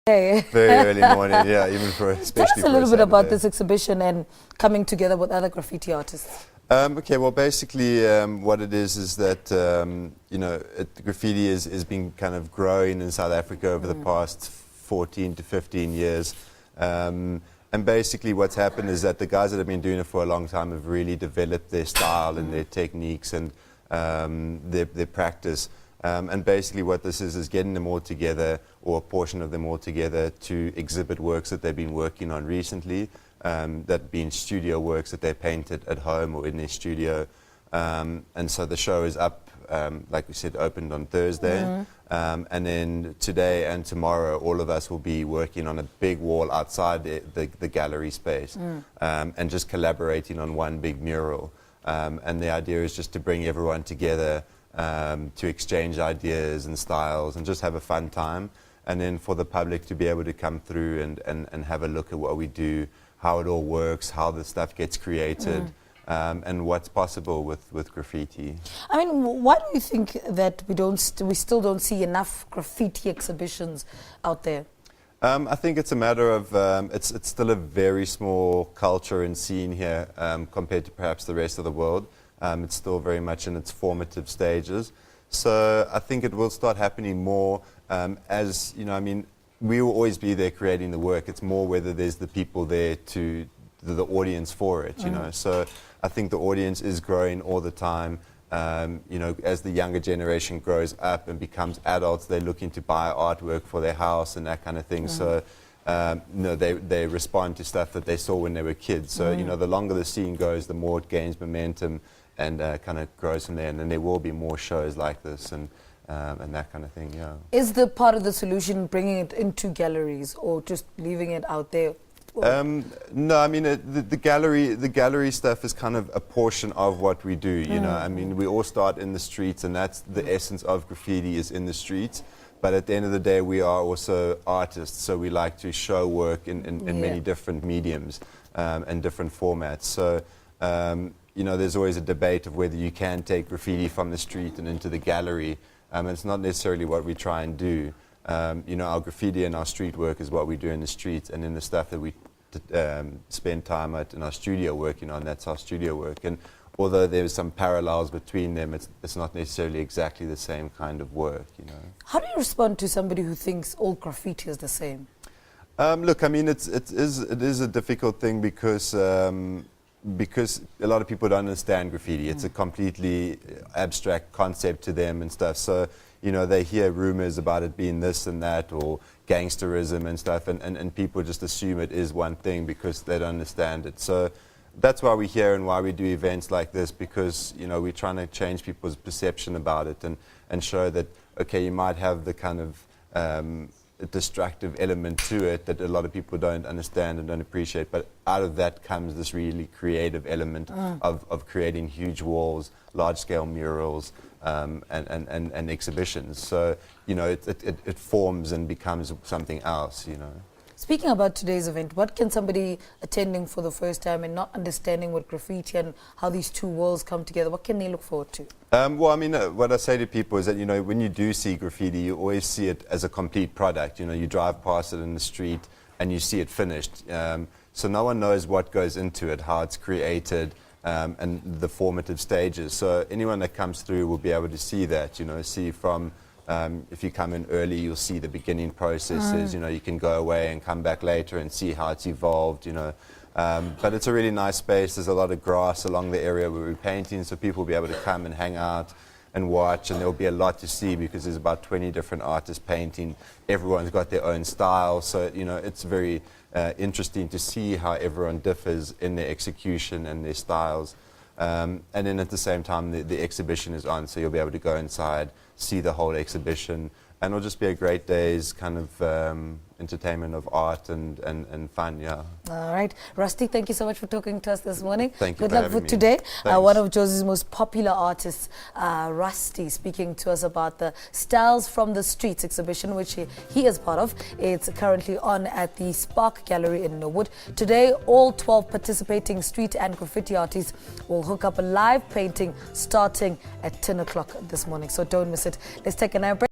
Very early morning, yeah, even for especially. Tell us a little bit about this exhibition and coming together with other graffiti artists. Okay, well, basically, what it is that graffiti is been kind of growing in South Africa over the past 14 to 15 years. And basically what's happened is that the guys that have been doing it for a long time have really developed their style and their techniques and their practice. And basically what this is getting them all together, or a portion of them all together, to exhibit works that they've been working on recently, that being studio works that they painted at home or in their studio. And so the show is up, like we said, opened on Thursday. And then today and tomorrow, all of us will be working on a big wall outside the gallery space, and just collaborating on one big mural. And the idea is just to bring everyone together, to exchange ideas and styles and just have a fun time. And then for the public to be able to come through and have a look at what we do, how it all works, how the stuff gets created. And what's possible with graffiti. I mean, why do you think that we still don't see enough graffiti exhibitions out there? I think it's a matter of it's still a very small culture and scene here compared to perhaps the rest of the world. It's still very much in its formative stages. So I think it will start happening more as, I mean, we will always be there creating the work. It's more whether there's the people there to the audience for it, you know. So I think the audience is growing all the time. As the younger generation grows up and becomes adults, they're looking to buy artwork for their house and that kind of thing. So they respond to stuff that they saw when they were kids. So the longer the scene goes, the more it gains momentum and kind of grows from there. And then there will be more shows like this and that kind of thing. Yeah. Is the part of the solution bringing it into galleries or just leaving it out there? No, I mean the gallery stuff is kind of a portion of what we do. You know, I mean we all start in the streets, and that's the essence of graffiti, is in the streets. But at the end of the day, we are also artists, so we like to show work in many different mediums and different formats. So there's always a debate of whether you can take graffiti from the street and into the gallery. It's not necessarily what we try and do. Our graffiti and our street work is what we do in the streets, and then the stuff that we spend time at in our studio working on, that's our studio work. And although there's some parallels between them, it's not necessarily exactly the same kind of work, How do you respond to somebody who thinks all graffiti is the same? Look, I mean, it is a difficult thing because a lot of people don't understand graffiti. It's a completely abstract concept to them and stuff. So they hear rumors about it being this and that, or gangsterism and stuff, and people just assume it is one thing because they don't understand it. So that's why we're here and why we do events like this, because we're trying to change people's perception about it and show that, okay, you might have the kind of destructive element to it that a lot of people don't understand and don't appreciate, but out of that comes this really creative element of creating huge walls, large-scale murals, and exhibitions. So it forms and becomes something else. Speaking about today's event, what can somebody attending for the first time and not understanding what graffiti and how these two worlds come together, what can they look forward to? Well, I mean, what I say to people is that, when you do see graffiti, you always see it as a complete product. You drive past it in the street and you see it finished. So no one knows what goes into it, how it's created, and the formative stages. So anyone that comes through will be able to see that, see from... if you come in early, you'll see the beginning processes. You can go away and come back later and see how it's evolved. But it's a really nice space. There's a lot of grass along the area where we're painting, so people will be able to come and hang out and watch, and there'll be a lot to see because there's about 20 different artists painting. Everyone's got their own style, so it's very interesting to see how everyone differs in their execution and their styles. And then at the same time, the exhibition is on, so you'll be able to go inside, see the whole exhibition, and it'll just be a great day's kind of entertainment of art and fun, yeah. All right. Rusty, thank you so much for talking to us this morning. Thank you. Good luck for today. One of Josie's most popular artists, Rusty, speaking to us about the Styles from the Streets exhibition, which he is part of. It's currently on at the Spark Gallery in Norwood. Today, all 12 participating street and graffiti artists will hook up a live painting starting at 10 o'clock this morning. So don't miss it. Let's take a break.